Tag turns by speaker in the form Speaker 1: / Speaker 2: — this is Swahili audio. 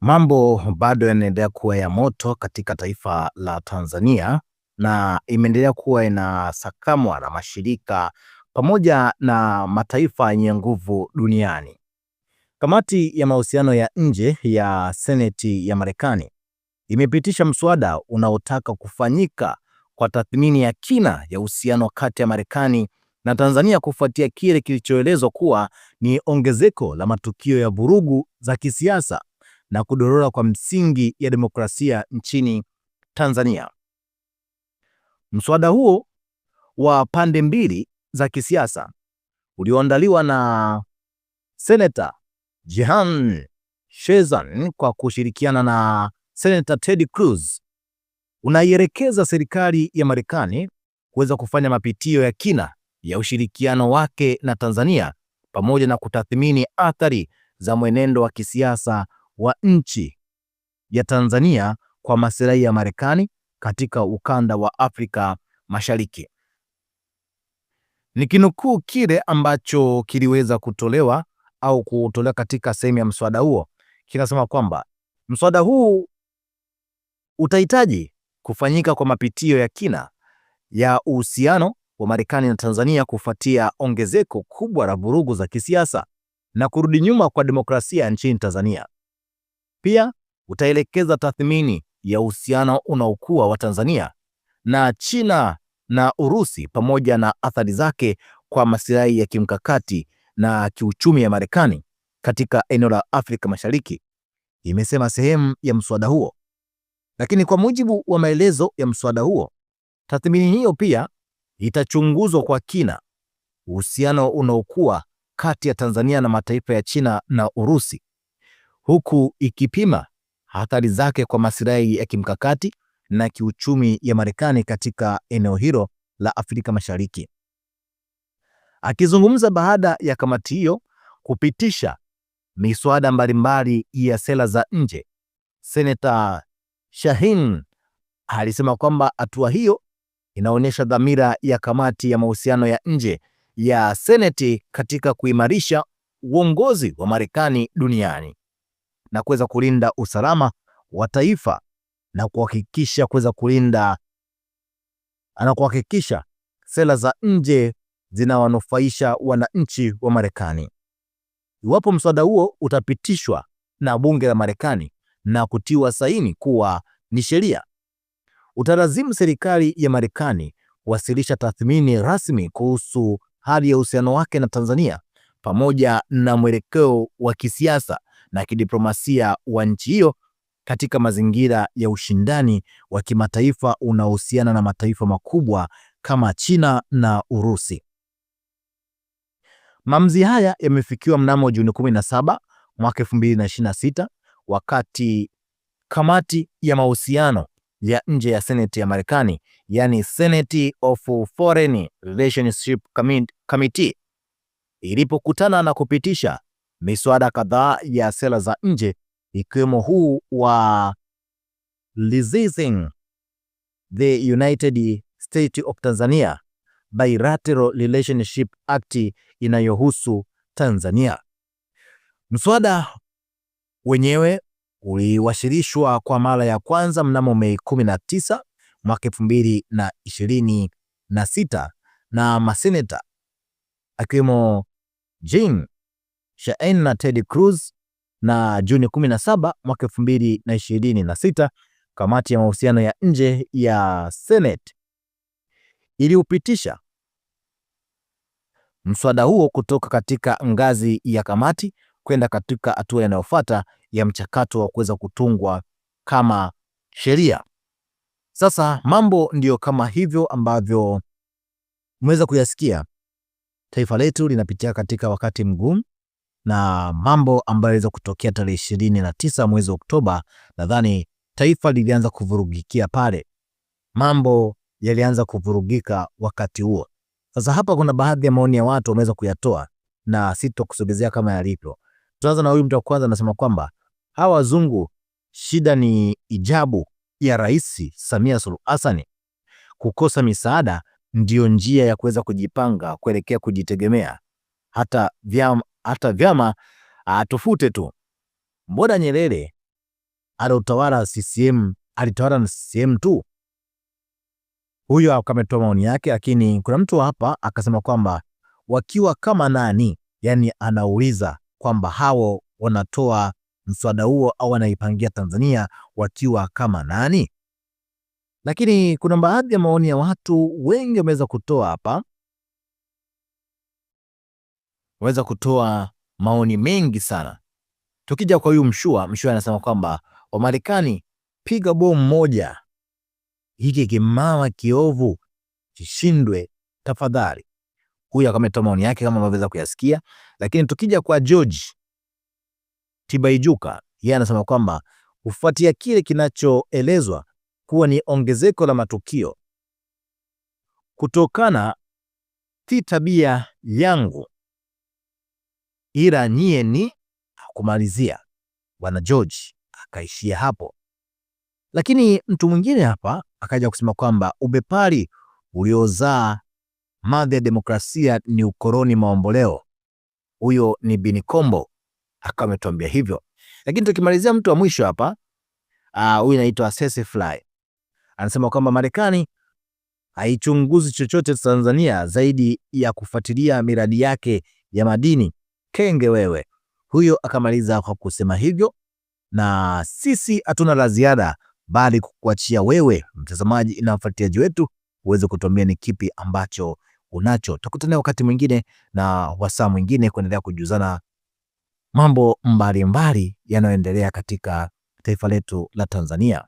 Speaker 1: Mambo bado yanaendelea kuwa ya moto katika taifa la Tanzania na imeendelea kuwa inasakamwa na mashirika pamoja na mataifa yenye nguvu duniani. Kamati ya mahusiano ya nje ya Seneti ya Marekani imepitisha mswada unaotaka kufanyika kwa tathmini ya kina ya uhusiano kati ya Marekani na Tanzania kufuatia kile kilichoelezwa kuwa ni ongezeko la matukio ya vurugu za kisiasa na kudorora kwa msingi ya demokrasia nchini Tanzania. Mswada huo wa pande mbili za kisiasa ulioandaliwa na Senator Jehan Sessions kwa kushirikiana na Senator Ted Cruz unaielekeza serikali ya Marekani kuweza kufanya mapitio ya kina ya ushirikiano wake na Tanzania pamoja na kutathmini athari za mwenendo wa kisiasa wa nchi ya Tanzania kwa maslahi ya Marekani katika ukanda wa Afrika Mashariki. Nikinukuu kile ambacho kiliweza kutolewa katika sehemu ya mswada huo, kinasema kwamba mswada huu utahitaji kufanyika kwa mapitio ya kina ya uhusiano wa Marekani na Tanzania kufuatia ongezeko kubwa la vurugu za kisiasa na kurudi nyuma kwa demokrasia nchini Tanzania. Pia utaelekeza tathmini ya uhusiano unaokuwa wa Tanzania na China na Urusi pamoja na athari zake kwa maslahi ya kimkakati na kiuchumi ya Marekani katika eneo la Afrika Mashariki, imesema sehemu ya mswada huo. Lakini kwa mujibu wa maelezo ya mswada huo, tathmini hiyo pia itachunguzwa kwa kina uhusiano unaokuwa kati ya Tanzania na mataifa ya China na Urusi, huku ikipima athari zake kwa maslahi ya kimkakati na kiuchumi ya Marekani katika eneo hilo la Afrika Mashariki. Akizungumza baada ya kamati hiyo kupitisha miswada mbalimbali ya sera za nje, Senator Sessions alisema kwamba hatua hiyo inaonyesha dhamira ya kamati ya mahusiano ya nje ya Seneti katika kuimarisha uongozi wa Marekani duniani na kuweza kulinda usalama wa taifa na kuhakikisha sera za nje zinawanufaisha wananchi wa Marekani. Iwapo mswada huo utapitishwa na bunge la Marekani na kutiwa saini kuwa ni sheria, utalazimu serikali ya Marekani kuwasilisha tathmini rasmi kuhusu hali ya uhusiano wake na Tanzania pamoja na mwelekeo wa kisiasa na kidiplomasia wa nchi hiyo katika mazingira ya ushindani wa kimataifa unaohusiana na mataifa makubwa kama China na Urusi. Maamuzi haya yamefikiwa mnamo Juni 17 mwaka 2026 wakati kamati ya mahusiano ya nje ya Seneti ya Marekani, yani Senate of Foreign Relationship Committee, ilipokutana na kupitisha miswada kadhaa ya sera za nje ikiwemo huu wa Resizing the United States of Tanzania Bilateral Relationship Act inayohusu Tanzania. Mswada wenyewe uliwasilishwa kwa mara ya kwanza mnamo Mei 19 mwaka 2026 na maseneta akiwemo Jean Sessions na Ted Cruz, na Juni 17 mwaka 2026 kamati ya mahusiano ya nje ya Senate iliupitisha mswada huo kutoka katika ngazi ya kamati kwenda katika hatua inayofuata ya mchakato wa kuweza kutungwa kama sheria. Sasa mambo ndiyo kama hivyo ambavyo umeweza kuyasikia. Taifa letu linapitia katika wakati mgumu na mambo ambayo yaliweza kutokea tarehe 29 mwezi Oktoba, nadhani taifa lilianza kuvurugikia pale. Mambo yalianza kuvurugika wakati huo. Sasa hapa kuna baadhi ya maoni ya watu wameweza kuyatoa na sitokusogezea kama yalivyo. Tuanza na huyu mtu wa kwanza, anasema kwamba hawa wazungu shida ni ijabu ya Rais Samia Suluhu Hassan. Kukosa misaada ndiyo njia ya kuweza kujipanga kuelekea kujitegemea. Hata vyama tufute tu. Mbona Nyerere alitawala CCM, alitawala na CCM tu? Huyo akametoa maoni yake, lakini kuna mtu hapa akasema kwamba wakiwa kama nani, yani anauliza kwamba hao wanatoa mswada huo au wanaipangia Tanzania wakiwa kama nani. Lakini kuna baadhi ya maoni ya watu wengi wameweza kutoa hapa, waweza kutoa maoni mengi sana. Tukija kwa huyu Mshua anasema kwamba Wamarekani, piga bomu moja, hiki kimawa kiovu kishindwe tafadhali. Huyu akametoa maoni yake kama mnaweza kuyasikia. Lakini tukija kwa George Tibaijuka, yeye anasema kwamba kufuatia kile kinachoelezwa kuwa ni ongezeko la matukio kutokana si tabia yangu, ila nyie ni kumalizia. Bwana George akaishia hapo. Lakini mtu mwingine hapa akaja kusema kwamba ubepari uliozaa madhi ya demokrasia ni ukoloni maomboleo. Huyo ni Bini Kombo akawa ametuambia hivyo. Lakini tukimalizia mtu wa mwisho hapa, huyu anaitwa Sese Fly, anasema kwamba Marekani haichunguzi chochote Tanzania zaidi ya kufuatilia miradi yake ya madini. Kenge wewe. Huyo akamaliza kwa kusema hivyo, na sisi hatuna la ziada bali kukuachia wewe mtazamaji na mfuatiliaji wetu uweze kutuambia ni kipi ambacho unacho. Tutakutana wakati mwingine na wasaa mwingine kuendelea kujuzana mambo mbalimbali yanayoendelea katika taifa letu la Tanzania.